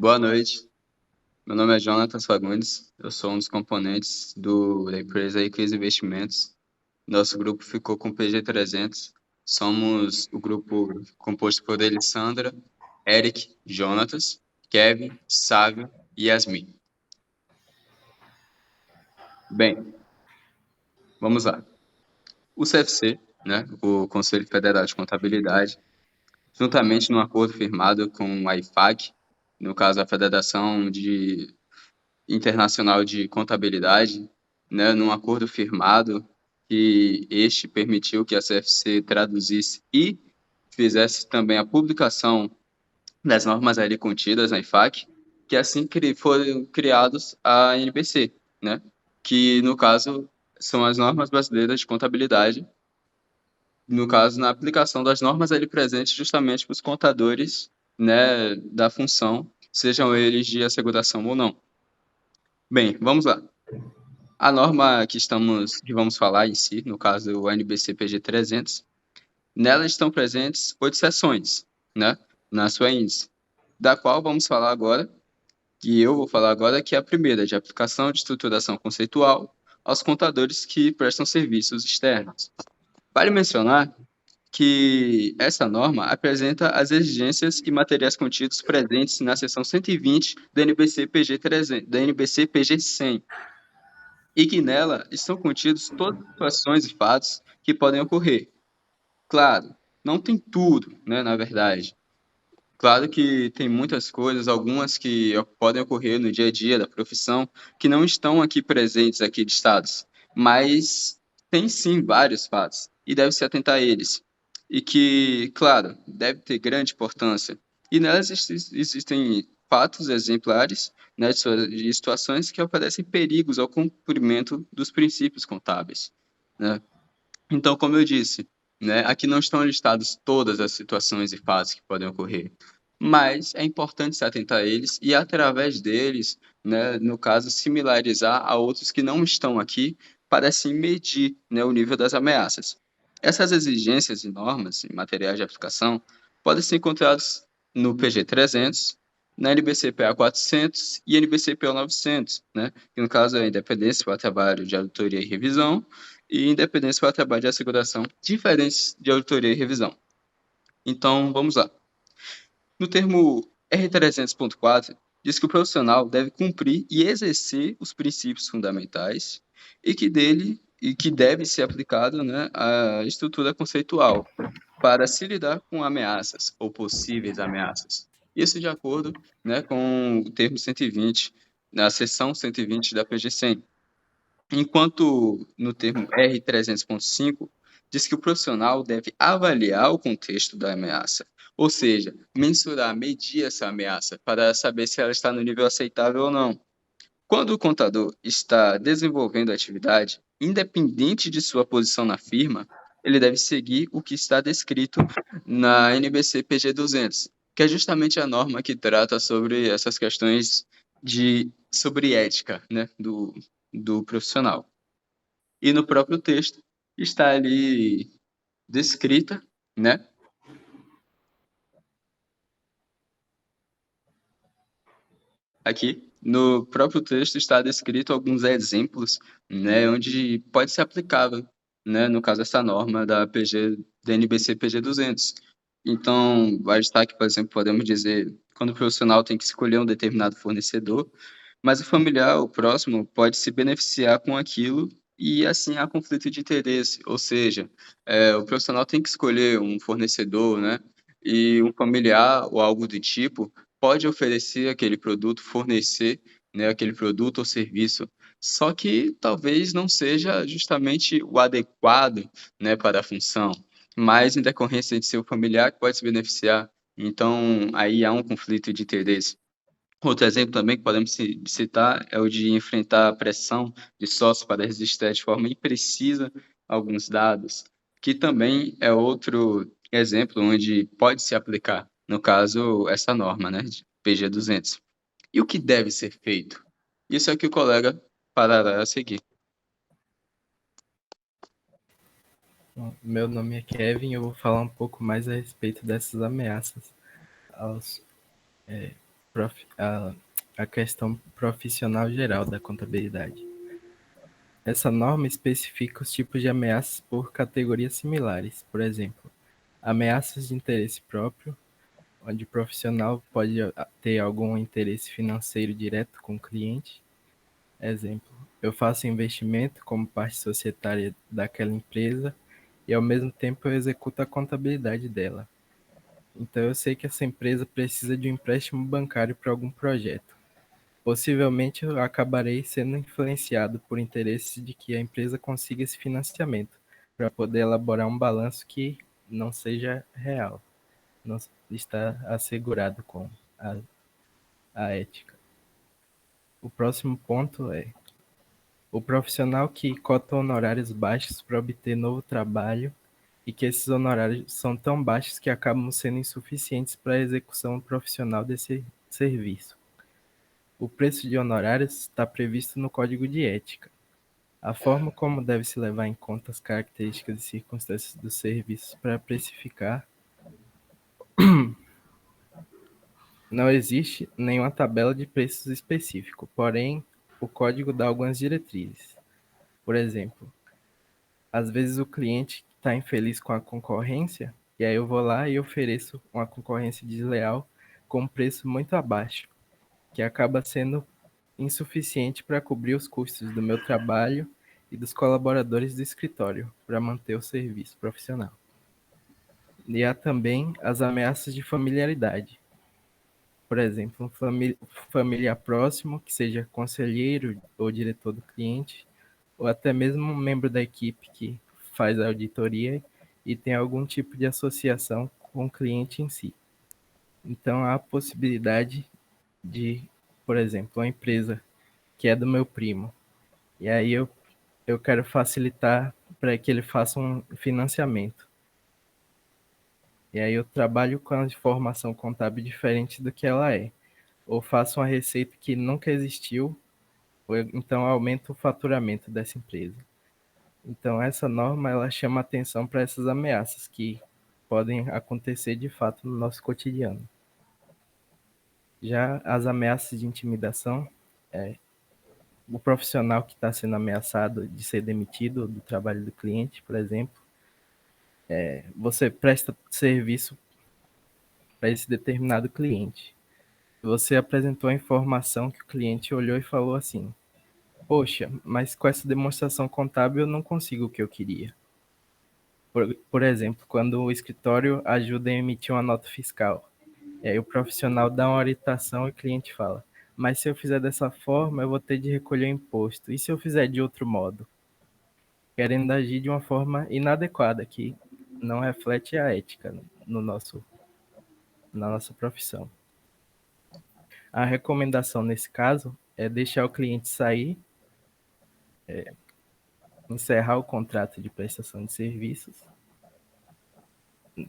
Boa noite. Meu nome é Jonatas Fagundes. Eu sou um dos componentes da empresa Equis Investimentos. Nosso grupo ficou com o PG300. Somos o grupo composto por Elisandra, Eric, Jonatas, Kevin, Sávio e Yasmin. Bem, vamos lá. O CFC, né, o Conselho Federal de Contabilidade, juntamente num acordo firmado com a IFAC, no caso a Internacional de Contabilidade, né, num acordo firmado que este permitiu que a CFC traduzisse e fizesse também a publicação das normas ali contidas na IFAC, que assim foram criados a NBC, né, que no caso são as normas brasileiras de contabilidade, no caso na aplicação das normas ali presentes justamente para os contadores, né, da função, sejam eles de asseguração ou não. Bem, vamos lá. A norma que vamos falar em si, no caso o NBC PG 300, nela estão presentes 8 seções, né, na sua índice, da qual vamos falar agora, que eu vou falar agora, que é a primeira, de aplicação de estruturação conceitual aos contadores que prestam serviços externos. Vale mencionar que essa norma apresenta as exigências e materiais contidos presentes na seção 120 da NBC PG 300, da NBC PG 100, e que nela estão contidos todas as situações e fatos que podem ocorrer. Claro, não tem tudo, né, na verdade. Claro que tem muitas coisas, algumas que podem ocorrer no dia a dia da profissão, que não estão aqui presentes, aqui listados, mas tem sim vários fatos, e deve se atentar a eles. E que, claro, deve ter grande importância. E nelas existem fatos exemplares, né, de situações que oferecem perigos ao cumprimento dos princípios contábeis, né? Então, como eu disse, né, aqui não estão listadas todas as situações e fatos que podem ocorrer, mas é importante se atentar a eles e, através deles, né, no caso, similarizar a outros que não estão aqui, para assim medir, né, o nível das ameaças. Essas exigências e normas e materiais de aplicação podem ser encontrados no PG 300, na NBCPA 400 e NBCPA 900, né, que no caso é a independência para trabalho de auditoria e revisão, e independência para trabalho de asseguração, diferentes de auditoria e revisão. Então, vamos lá. No termo R300.4, diz que o profissional deve cumprir e exercer os princípios fundamentais e que deve ser aplicado, né, a estrutura conceitual para se lidar com ameaças ou possíveis ameaças. Isso de acordo, né, com o termo 120, na seção 120 da PG100. Enquanto no termo R300.5, diz que o profissional deve avaliar o contexto da ameaça, ou seja, mensurar, medir essa ameaça para saber se ela está no nível aceitável ou não. Quando o contador está desenvolvendo a atividade, independente de sua posição na firma, ele deve seguir o que está descrito na NBC PG 200, que é justamente a norma que trata sobre essas questões sobre ética, né, do profissional. E no próprio texto está ali descrita, né? Aqui no próprio texto está descrito alguns exemplos, né, onde pode ser aplicável, né, no caso essa norma da NBC PG 200. Então, vai estar aqui, por exemplo, podemos dizer, quando o profissional tem que escolher um determinado fornecedor, mas o familiar, o próximo, pode se beneficiar com aquilo e assim há conflito de interesse, ou seja, o profissional tem que escolher um fornecedor, né? E um familiar ou algo do tipo pode oferecer aquele produto, fornecer, né, aquele produto ou serviço, só que talvez não seja justamente o adequado, né, para a função, mas em decorrência de seu familiar que pode se beneficiar. Então, aí há um conflito de interesse. Outro exemplo também que podemos citar é o de enfrentar a pressão de sócios para registrar de forma imprecisa alguns dados, que também é outro exemplo onde pode se aplicar, no caso, essa norma, né, de PG 200. E o que deve ser feito? Isso é o que o colega parará a seguir. Bom, meu nome é Kevin e eu vou falar um pouco mais a respeito dessas ameaças aos, a questão profissional geral da contabilidade. Essa norma especifica os tipos de ameaças por categorias similares. Por exemplo, ameaças de interesse próprio, onde o profissional pode ter algum interesse financeiro direto com o cliente. Exemplo, eu faço investimento como parte societária daquela empresa e ao mesmo tempo eu executo a contabilidade dela. Então eu sei que essa empresa precisa de um empréstimo bancário para algum projeto. Possivelmente eu acabarei sendo influenciado por interesses de que a empresa consiga esse financiamento, para poder elaborar um balanço que não seja real, não está assegurado com a, a ética. O próximo ponto é: o profissional que cota honorários baixos para obter novo trabalho e que esses honorários são tão baixos que acabam sendo insuficientes para a execução profissional desse serviço. O preço de honorários está previsto no Código de Ética. A forma como deve se levar em conta as características e circunstâncias dos serviços para precificar. Não existe nenhuma tabela de preços específico, porém, o código dá algumas diretrizes. Por exemplo, às vezes o cliente está infeliz com a concorrência, e aí eu vou lá e ofereço uma concorrência desleal com um preço muito abaixo, que acaba sendo insuficiente para cobrir os custos do meu trabalho e dos colaboradores do escritório para manter o serviço profissional. E há também as ameaças de familiaridade. Por exemplo, um familiar próximo, que seja conselheiro ou diretor do cliente, ou até mesmo um membro da equipe que faz a auditoria e tem algum tipo de associação com o cliente em si. Então, há a possibilidade de, por exemplo, uma empresa que é do meu primo, e aí eu quero facilitar para que ele faça um financiamento. E aí eu trabalho com a informação contábil diferente do que ela é. Ou faço uma receita que nunca existiu, ou então aumento o faturamento dessa empresa. Então essa norma ela chama atenção para essas ameaças que podem acontecer de fato no nosso cotidiano. Já as ameaças de intimidação, o profissional que está sendo ameaçado de ser demitido do trabalho do cliente, por exemplo, você presta serviço para esse determinado cliente. Você apresentou a informação que o cliente olhou e falou assim: poxa, mas com essa demonstração contábil eu não consigo o que eu queria. Por exemplo, quando o escritório ajuda a emitir uma nota fiscal, e aí o profissional dá uma orientação e o cliente fala: mas se eu fizer dessa forma, eu vou ter de recolher o imposto. E se eu fizer de outro modo? Querendo agir de uma forma inadequada, que não reflete a ética na nossa profissão. A recomendação nesse caso é deixar o cliente sair, encerrar o contrato de prestação de serviços,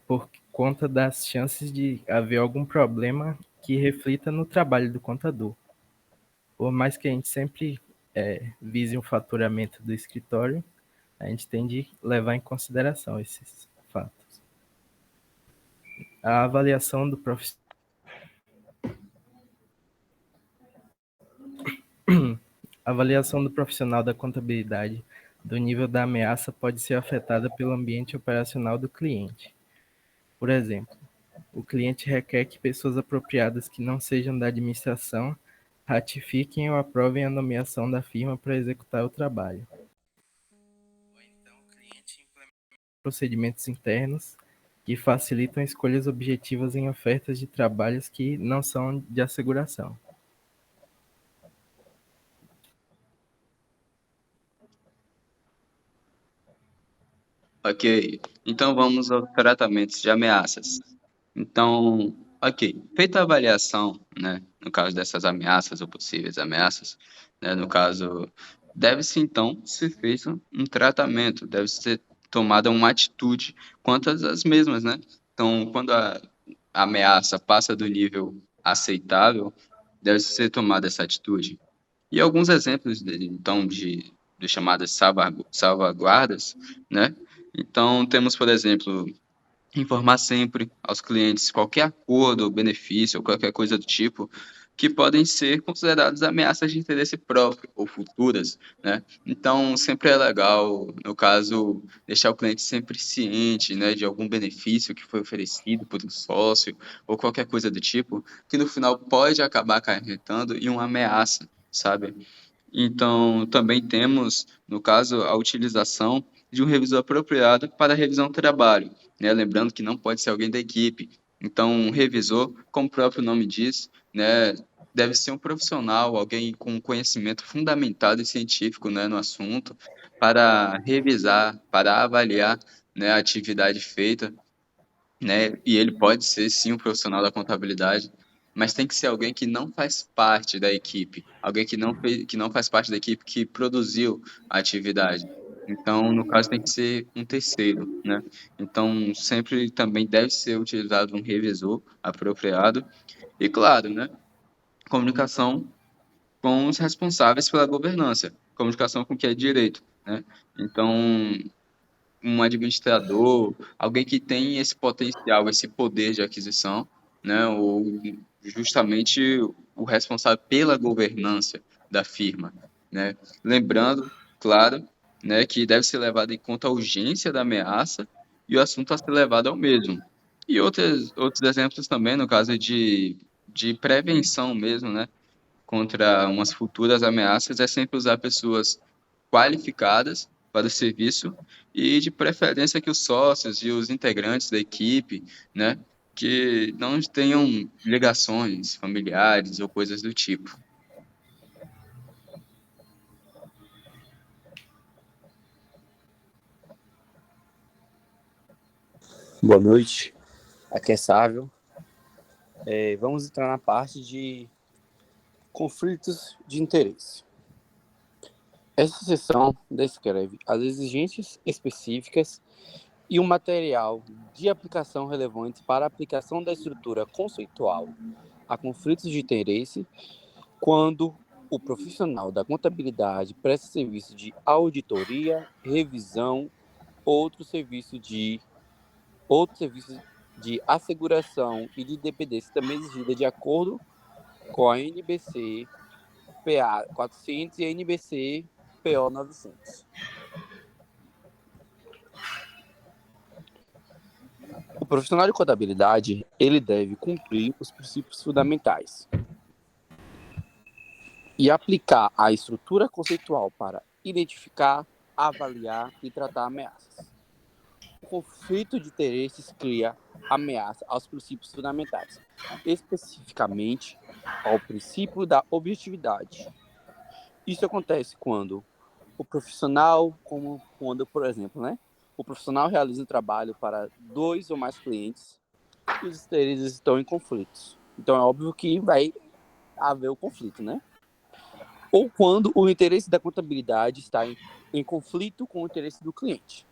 por conta das chances de haver algum problema que reflita no trabalho do contador. Por mais que a gente sempre vise um faturamento do escritório, a gente tem de levar em consideração esses fatos. A avaliação do profissional. A avaliação do profissional da contabilidade do nível da ameaça pode ser afetada pelo ambiente operacional do cliente. Por exemplo, o cliente requer que pessoas apropriadas que não sejam da administração ratifiquem ou aprovem a nomeação da firma para executar o trabalho. Ou então, o cliente implementa procedimentos internos que facilitam escolhas objetivas em ofertas de trabalhos que não são de asseguração. Ok, então vamos aos tratamentos de ameaças. Então, ok, feita a avaliação, né, no caso dessas ameaças ou possíveis ameaças, né, no caso, deve-se então ser feito um tratamento, deve ser tomada uma atitude quanto às mesmas, né? Então, quando a ameaça passa do nível aceitável, deve ser tomada essa atitude. E alguns exemplos, então, de chamadas salvaguardas, né? Então, temos, por exemplo, informar sempre aos clientes qualquer acordo, benefício ou qualquer coisa do tipo que podem ser considerados ameaças de interesse próprio ou futuras, né? Então, sempre é legal, no caso, deixar o cliente sempre ciente, né, de algum benefício que foi oferecido por um sócio ou qualquer coisa do tipo, que no final pode acabar acarretando em uma ameaça, sabe? Então, também temos, no caso, a utilização de um revisor apropriado para a revisão do trabalho, né? Lembrando que não pode ser alguém da equipe. Então, um revisor, como o próprio nome diz, né, deve ser um profissional, alguém com conhecimento fundamentado e científico, né, no assunto, para revisar, para avaliar, né, a atividade feita, né? E ele pode ser sim um profissional da contabilidade, mas tem que ser alguém que não faz parte da equipe, alguém que não faz parte da equipe que produziu a atividade. Então, no caso, tem que ser um terceiro, né? Então, sempre também deve ser utilizado um revisor apropriado e, claro, né? Comunicação com os responsáveis pela governança, comunicação com o que é direito, né? Então, um administrador, alguém que tem esse potencial, esse poder de aquisição, né, ou justamente o responsável pela governança da firma, né? Lembrando, claro, né, que deve ser levado em conta a urgência da ameaça e o assunto a ser levado ao mesmo. E outros exemplos também, no caso de prevenção mesmo, né? Contra umas futuras ameaças é sempre usar pessoas qualificadas para o serviço e de preferência que os sócios e os integrantes da equipe, né, que não tenham ligações familiares ou coisas do tipo. Boa noite, aqui é Sávio. Vamos entrar na parte de conflitos de interesse. Essa seção descreve as exigências específicas e o material de aplicação relevantes para a aplicação da estrutura conceitual a conflitos de interesse quando o profissional da contabilidade presta serviço de auditoria, revisão, outro serviço de outros serviços de asseguração e de dependência também exigida de acordo com a NBC PA 400 e a NBC PO 900. O profissional de contabilidade, ele deve cumprir os princípios fundamentais e aplicar a estrutura conceitual para identificar, avaliar e tratar ameaças. O conflito de interesses cria ameaça aos princípios fundamentais, especificamente ao princípio da objetividade. Isso acontece quando o profissional, quando, por exemplo, né, o profissional realiza um trabalho para 2 ou mais clientes e os interesses estão em conflitos. Então é óbvio que vai haver o conflito, né? Ou quando o interesse da contabilidade está em conflito com o interesse do cliente.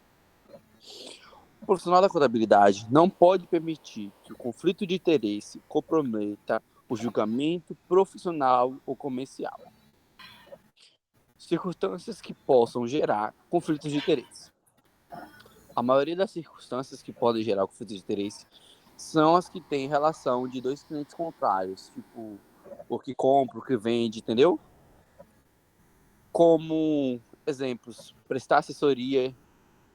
O profissional da contabilidade não pode permitir que o conflito de interesse comprometa o julgamento profissional ou comercial. Circunstâncias que possam gerar conflitos de interesse. A maioria das circunstâncias que podem gerar conflitos de interesse são as que têm relação de 2 clientes contrários, tipo o que compra, o que vende, entendeu? Como exemplos, prestar assessoria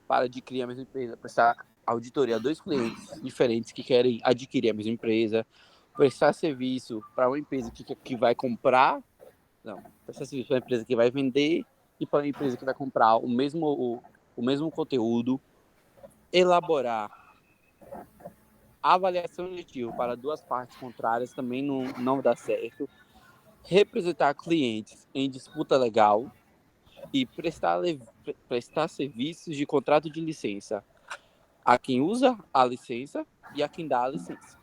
para adquirir a mesma empresa, prestar auditoria a 2 clientes diferentes que querem adquirir a mesma empresa, prestar serviço para uma empresa que vai comprar, não, prestar serviço para uma empresa que vai vender e para uma empresa que vai comprar o mesmo conteúdo, elaborar avaliação objetiva para 2 partes contrárias também não dá certo, representar clientes em disputa legal e prestar serviços de contrato de licença a quem usa a licença e a quem dá a licença.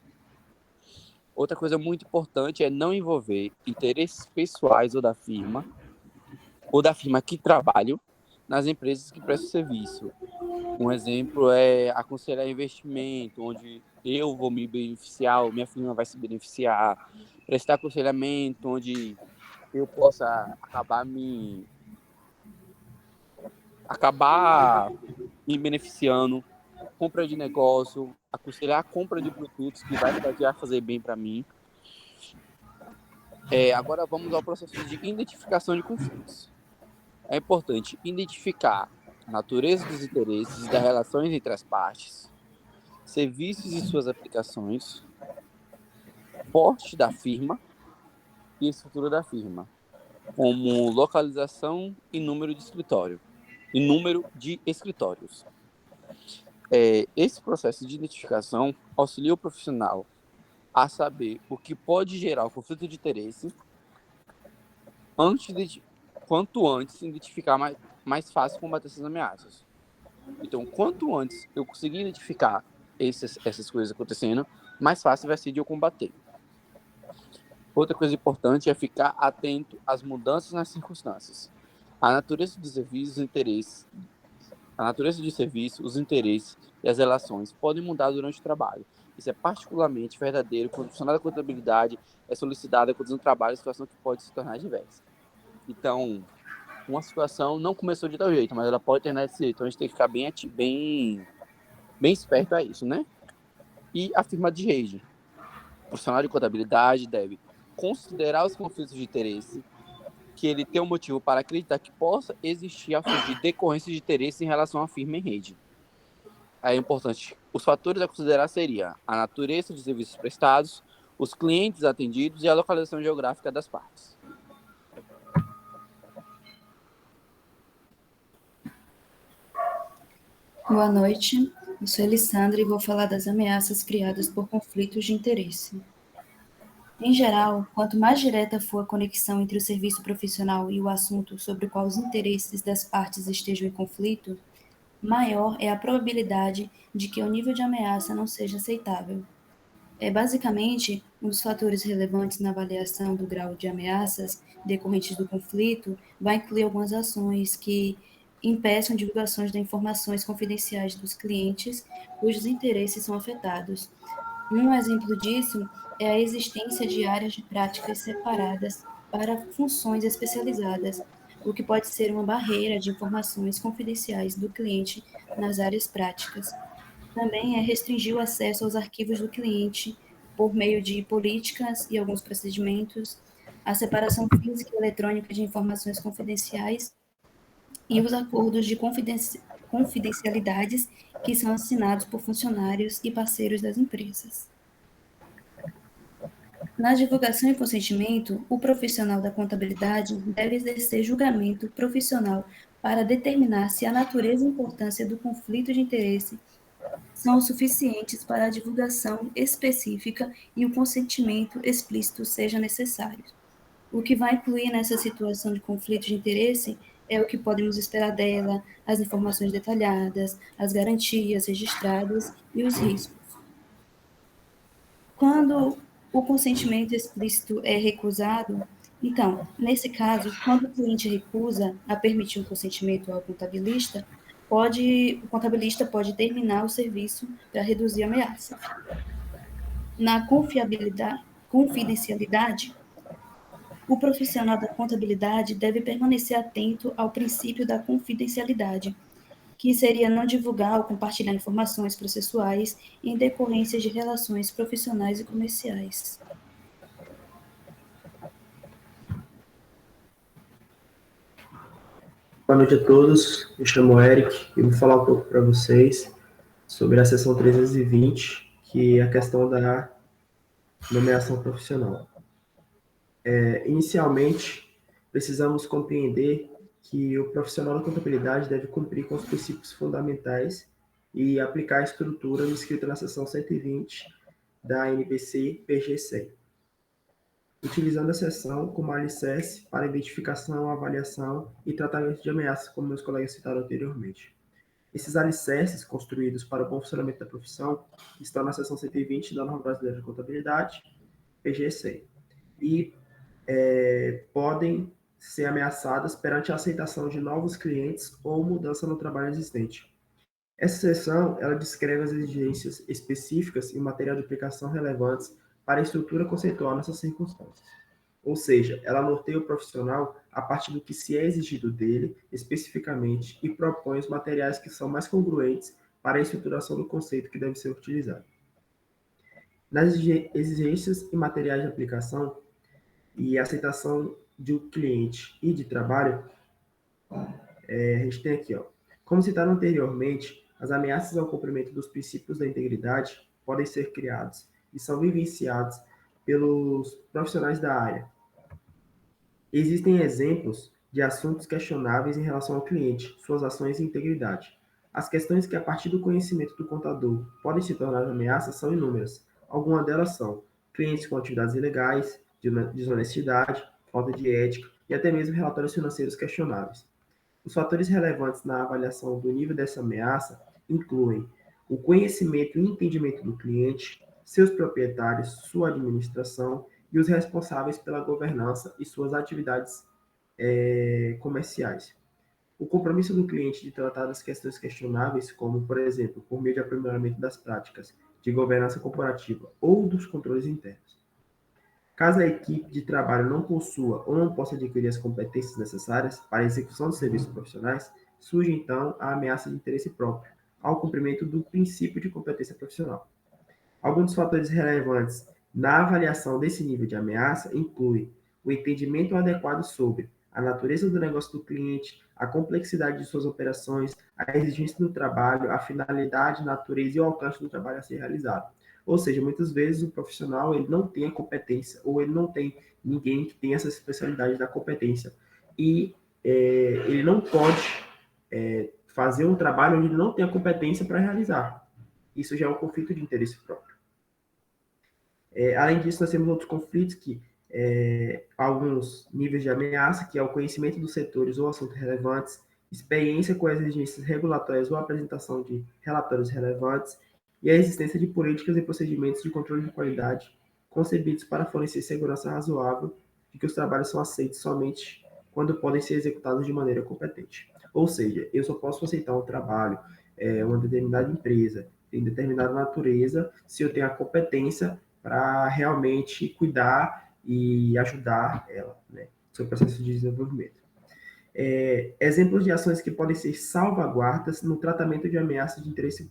Outra coisa muito importante é não envolver interesses pessoais ou da firma que trabalham nas empresas que prestam serviço. Um exemplo é aconselhar investimento, onde eu vou me beneficiar, ou minha firma vai se beneficiar. Prestar aconselhamento, onde eu possa acabar me beneficiando. Compra de negócio, aconselhar a compra de produtos que vai fazer bem para mim. Agora vamos ao processo de identificação de conflitos. É importante identificar a natureza dos interesses e das relações entre as partes, serviços e suas aplicações, porte da firma e estrutura da firma, como localização e número de escritórios. Esse processo de identificação auxilia o profissional a saber o que pode gerar o conflito de interesse quanto antes identificar mais fácil combater essas ameaças. Então, quanto antes eu conseguir identificar essas coisas acontecendo, mais fácil vai ser de eu combater. Outra coisa importante é ficar atento às mudanças nas circunstâncias. A natureza de serviço, os interesses e as relações podem mudar durante o trabalho. Isso é particularmente verdadeiro quando o profissional da contabilidade é solicitado quando um trabalho, situação que pode se tornar diversa. Então, uma situação não começou de tal jeito, mas ela pode terminar desse jeito. Então, a gente tem que ficar bem esperto a isso, né? E a firma de rede. O profissional de contabilidade deve considerar os conflitos de interesse que ele tem um motivo para acreditar que possa existir a surgir decorrência de interesse em relação à firma em rede. É importante. Os fatores a considerar seriam a natureza dos serviços prestados, os clientes atendidos e a localização geográfica das partes. Boa noite, eu sou Elissandra e vou falar das ameaças criadas por conflitos de interesse. Em geral, quanto mais direta for a conexão entre o serviço profissional e o assunto sobre o qual os interesses das partes estejam em conflito, maior é a probabilidade de que o nível de ameaça não seja aceitável. Basicamente, um dos fatores relevantes na avaliação do grau de ameaças decorrentes do conflito vai incluir algumas ações que impeçam divulgações de informações confidenciais dos clientes cujos interesses são afetados. Um exemplo disso é a existência de áreas de práticas separadas para funções especializadas, o que pode ser uma barreira de informações confidenciais do cliente nas áreas práticas. Também é restringir o acesso aos arquivos do cliente por meio de políticas e alguns procedimentos, a separação física e eletrônica de informações confidenciais e os acordos de confidencialidades que são assinados por funcionários e parceiros das empresas. Na divulgação e consentimento, o profissional da contabilidade deve exercer julgamento profissional para determinar se a natureza e importância do conflito de interesse são suficientes para a divulgação específica e o consentimento explícito seja necessário. O que vai incluir nessa situação de conflito de interesse é o que podemos esperar dela, as informações detalhadas, as garantias registradas e os riscos. Quando o consentimento explícito é recusado, então, nesse caso, quando o cliente recusa a permitir o consentimento ao contabilista, o contabilista pode terminar o serviço para reduzir a ameaça. Na confidencialidade, o profissional da contabilidade deve permanecer atento ao princípio da confidencialidade, que seria não divulgar ou compartilhar informações processuais em decorrência de relações profissionais e comerciais. Boa noite a todos, me chamo Eric e vou falar um pouco para vocês sobre a seção 320, que é a questão da nomeação profissional. Inicialmente, precisamos compreender que o profissional da contabilidade deve cumprir com os princípios fundamentais e aplicar a estrutura descrita na seção 120 da NBC PG 100, utilizando a seção como alicerce para identificação, avaliação e tratamento de ameaças, como meus colegas citaram anteriormente. Esses alicerces construídos para o bom funcionamento da profissão estão na seção 120 da Norma Brasileira de Contabilidade, PG 100, e podem ser ameaçadas perante a aceitação de novos clientes ou mudança no trabalho existente. Essa seção, ela descreve as exigências específicas e material de aplicação relevantes para a estrutura conceitual nessas circunstâncias. Ou seja, ela norteia o profissional a partir do que se é exigido dele, especificamente, e propõe os materiais que são mais congruentes para a estruturação do conceito que deve ser utilizado. Nas exigências e materiais de aplicação e aceitação de um cliente e de trabalho, a gente tem aqui, ó, como citado anteriormente, as ameaças ao cumprimento dos princípios da integridade podem ser criadas e são vivenciadas pelos profissionais da área. Existem exemplos de assuntos questionáveis em relação ao cliente, suas ações e integridade. As questões que, a partir do conhecimento do contador, podem se tornar ameaças são inúmeras. Algumas delas são clientes com atividades ilegais, desonestidade, falta de ética e até mesmo relatórios financeiros questionáveis. Os fatores relevantes na avaliação do nível dessa ameaça incluem o conhecimento e entendimento do cliente, seus proprietários, sua administração e os responsáveis pela governança e suas atividades comerciais. O compromisso do cliente de tratar das questões questionáveis, como, por exemplo, por meio de aprimoramento das práticas de governança corporativa ou dos controles internos. Caso a equipe de trabalho não possua ou não possa adquirir as competências necessárias para a execução dos serviços profissionais, surge então a ameaça de interesse próprio, ao cumprimento do princípio de competência profissional. Alguns dos fatores relevantes na avaliação desse nível de ameaça incluem o entendimento adequado sobre a natureza do negócio do cliente, a complexidade de suas operações, a exigência do trabalho, a finalidade, natureza e o alcance do trabalho a ser realizado. Ou seja, muitas vezes o profissional ele não tem a competência ou ele não tem ninguém que tenha essa especialidade da competência e ele não pode fazer um trabalho onde ele não tem a competência para realizar. Isso já é um conflito de interesse próprio. Além disso, nós temos outros conflitos que alguns níveis de ameaça, que é o conhecimento dos setores ou assuntos relevantes, experiência com as exigências regulatórias ou apresentação de relatórios relevantes, e a existência de políticas e procedimentos de controle de qualidade concebidos para fornecer segurança razoável de que os trabalhos são aceitos somente quando podem ser executados de maneira competente. Ou seja, eu só posso aceitar um trabalho, uma determinada empresa, em determinada natureza, se eu tenho a competência para realmente cuidar e ajudar ela, né, no seu processo de desenvolvimento. Exemplos de ações que podem ser salvaguardas no tratamento de ameaças de interesse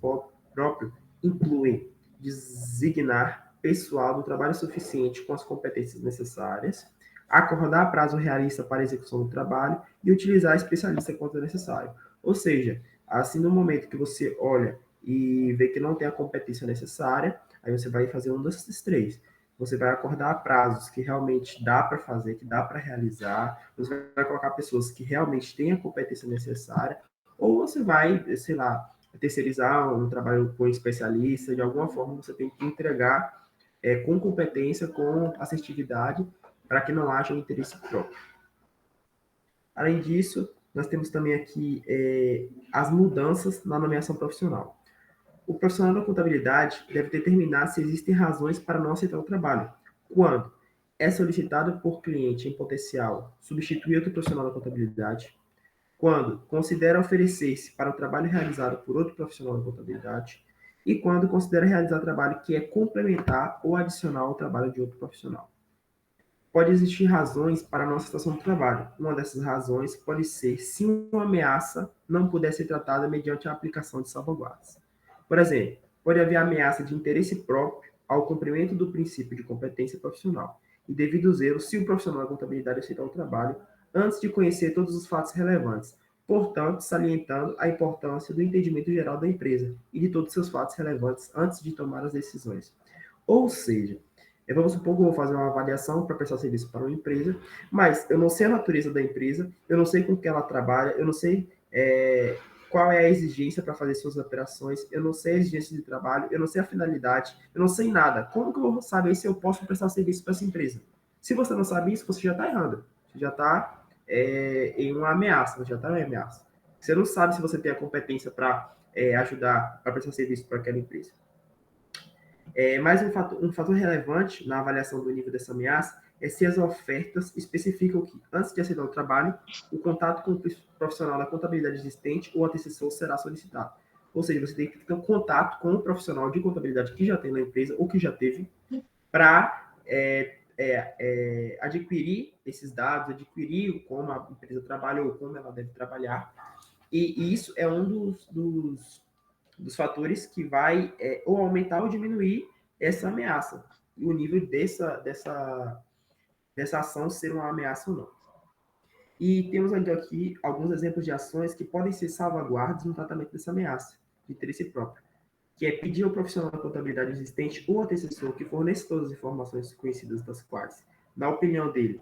próprio incluem designar pessoal do trabalho suficiente com as competências necessárias, acordar prazo realista para a execução do trabalho e utilizar especialista quando necessário. Ou seja, assim no momento que você olha e vê que não tem a competência necessária, aí você vai fazer um desses três. Você vai acordar prazos que realmente dá para fazer, que dá para realizar, você vai colocar pessoas que realmente têm a competência necessária, ou você vai, sei lá, terceirizar um trabalho com especialista, de alguma forma você tem que entregar com competência, com assertividade, para que não haja um interesse próprio. Além disso, nós temos também aqui as mudanças na nomeação profissional. O profissional da contabilidade deve determinar se existem razões para não aceitar o trabalho. Quando é solicitado por cliente em potencial substituir outro profissional da contabilidade. Quando considera oferecer-se para o trabalho realizado por outro profissional da contabilidade. E quando considera realizar trabalho que é complementar ou adicional ao trabalho de outro profissional. Pode existir razões para a não aceitação do trabalho. Uma dessas razões pode ser se uma ameaça não puder ser tratada mediante a aplicação de salvaguardas. Por exemplo, pode haver ameaça de interesse próprio ao cumprimento do princípio de competência profissional e devido zelo se o profissional da contabilidade aceitar o trabalho antes de conhecer todos os fatos relevantes, portanto, salientando a importância do entendimento geral da empresa e de todos os seus fatos relevantes antes de tomar as decisões. Ou seja, vamos supor que eu vou fazer uma avaliação para prestar serviço para uma empresa, mas eu não sei a natureza da empresa, eu não sei com que ela trabalha, eu não sei qual é a exigência para fazer suas operações, eu não sei a exigência de trabalho, eu não sei a finalidade, eu não sei nada. Como que eu vou saber se eu posso prestar serviço para essa empresa? Se você não sabe isso, você já está errando. Você já está em uma ameaça, você já está em ameaça. Você não sabe se você tem a competência para ajudar, para prestar serviço para aquela empresa. Mais um fator relevante na avaliação do nível dessa ameaça é se as ofertas especificam que, antes de aceitar o trabalho, o contato com o profissional da contabilidade existente ou antecessor será solicitado. Ou seja, você tem que ter um contato com o profissional de contabilidade que já tem na empresa ou que já teve para adquirir esses dados, adquirir como a empresa trabalha ou como ela deve trabalhar. E isso é um dos dos fatores que vai ou aumentar ou diminuir essa ameaça, e o nível dessa ação ser uma ameaça ou não. E temos aqui alguns exemplos de ações que podem ser salvaguardas no tratamento dessa ameaça de interesse próprio, que é pedir ao profissional da contabilidade existente ou antecessor que forneça todas as informações conhecidas das quais, na opinião dele,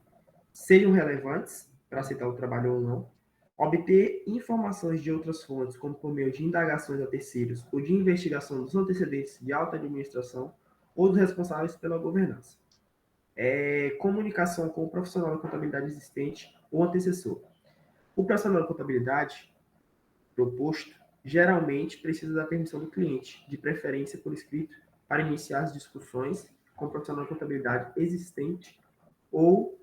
sejam relevantes para aceitar o trabalho ou não, obter informações de outras fontes, como por meio de indagações a terceiros ou de investigação dos antecedentes de alta administração ou dos responsáveis pela governança. Comunicação com o profissional da contabilidade existente ou antecessor. O profissional da contabilidade proposto geralmente precisa da permissão do cliente, de preferência por escrito, para iniciar as discussões com o profissional da contabilidade existente ou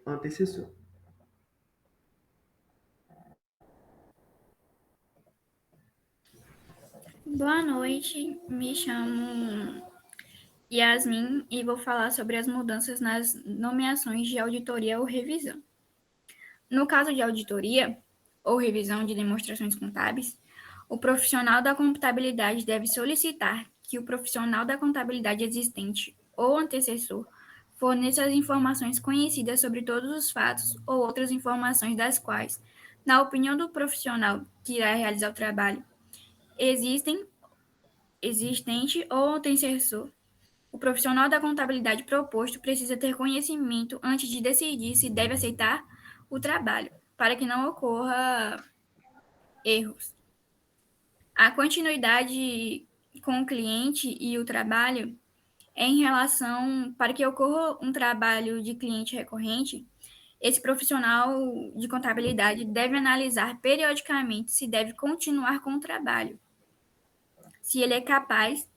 antecessor. Boa noite, me chamo Yasmin e vou falar sobre as mudanças nas nomeações de auditoria ou revisão. No caso de auditoria ou revisão de demonstrações contábeis, o profissional da contabilidade deve solicitar que o profissional da contabilidade existente ou antecessor forneça as informações conhecidas sobre todos os fatos ou outras informações das quais, na opinião do profissional que irá realizar o trabalho, existente ou antecessor. O profissional da contabilidade proposto precisa ter conhecimento antes de decidir se deve aceitar o trabalho, para que não ocorra erros. A continuidade com o cliente e o trabalho é em relação, para que ocorra um trabalho de cliente recorrente, esse profissional de contabilidade deve analisar periodicamente se deve continuar com o trabalho, se ele é capaz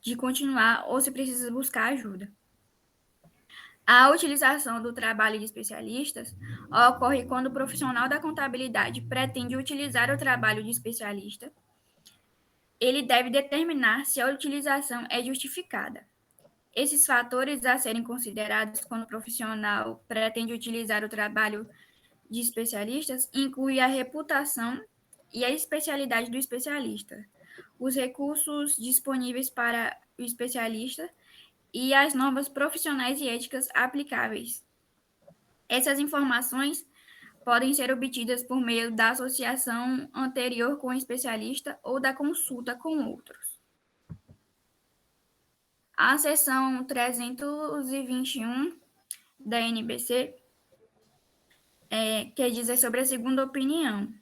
de continuar ou se precisa buscar ajuda. A utilização do trabalho de especialistas ocorre quando o profissional da contabilidade pretende utilizar o trabalho de especialista. Ele deve determinar se a utilização é justificada. Esses fatores a serem considerados quando o profissional pretende utilizar o trabalho de especialistas incluem a reputação e a especialidade do especialista, os recursos disponíveis para o especialista e as normas profissionais e éticas aplicáveis. Essas informações podem ser obtidas por meio da associação anterior com o especialista ou da consulta com outros. A seção 321 da NBC quer dizer sobre a segunda opinião.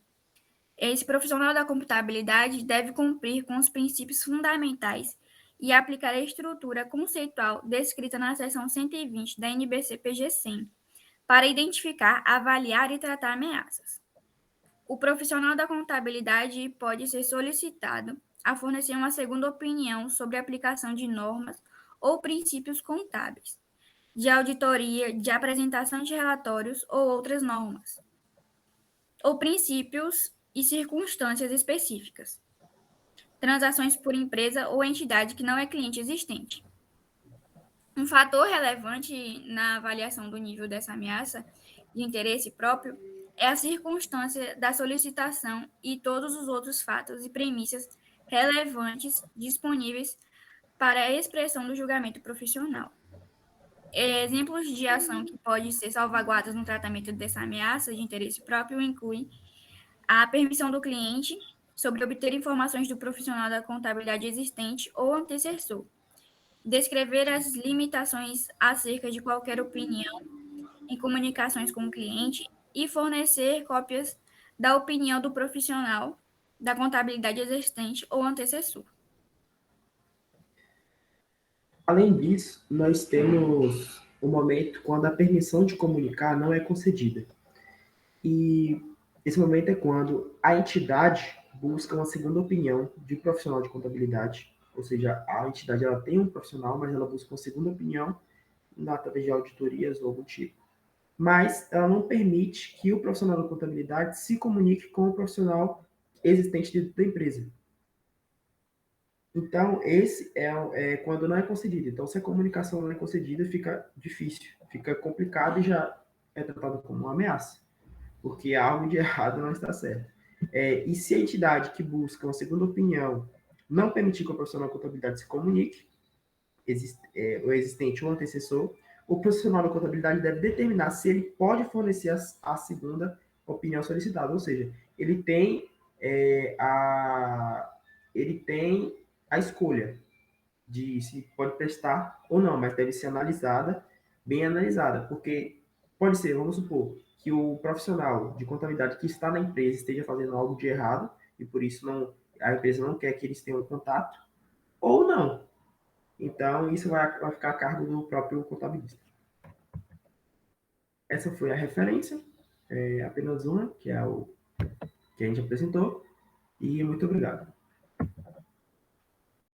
Esse profissional da contabilidade deve cumprir com os princípios fundamentais e aplicar a estrutura conceitual descrita na seção 120 da NBC-PG 100, para identificar, avaliar e tratar ameaças. O profissional da contabilidade pode ser solicitado a fornecer uma segunda opinião sobre a aplicação de normas ou princípios contábeis, de auditoria, de apresentação de relatórios ou outras normas, ou princípios e circunstâncias específicas. Transações por empresa ou entidade que não é cliente existente. Um fator relevante na avaliação do nível dessa ameaça de interesse próprio é a circunstância da solicitação e todos os outros fatos e premissas relevantes disponíveis para a expressão do julgamento profissional. Exemplos de ação que podem ser salvaguardadas no tratamento dessa ameaça de interesse próprio incluem a permissão do cliente sobre obter informações do profissional da contabilidade existente ou antecessor, descrever as limitações acerca de qualquer opinião em comunicações com o cliente e fornecer cópias da opinião do profissional da contabilidade existente ou antecessor. Além disso, nós temos um momento quando a permissão de comunicar não é concedida. E esse momento é quando a entidade busca uma segunda opinião de um profissional de contabilidade, ou seja, a entidade ela tem um profissional, mas ela busca uma segunda opinião, através de auditorias ou algum tipo. Mas ela não permite que o profissional da contabilidade se comunique com o profissional existente dentro da empresa. Então, esse é quando não é concedido. Então, se a comunicação não é concedida, fica difícil, fica complicado e já é tratado como uma ameaça, porque algo de errado não está certo. E se a entidade que busca uma segunda opinião não permitir que o profissional de contabilidade se comunique, o existente ou antecessor, o profissional da contabilidade deve determinar se ele pode fornecer a segunda opinião solicitada, ou seja, ele tem a escolha de se pode prestar ou não, mas deve ser analisada, bem analisada, porque pode ser, vamos supor, que o profissional de contabilidade que está na empresa esteja fazendo algo de errado e por isso a empresa não quer que eles tenham contato, ou não. Então, isso vai ficar a cargo do próprio contabilista. Essa foi a referência, apenas uma, que é o que a gente apresentou, e muito obrigado.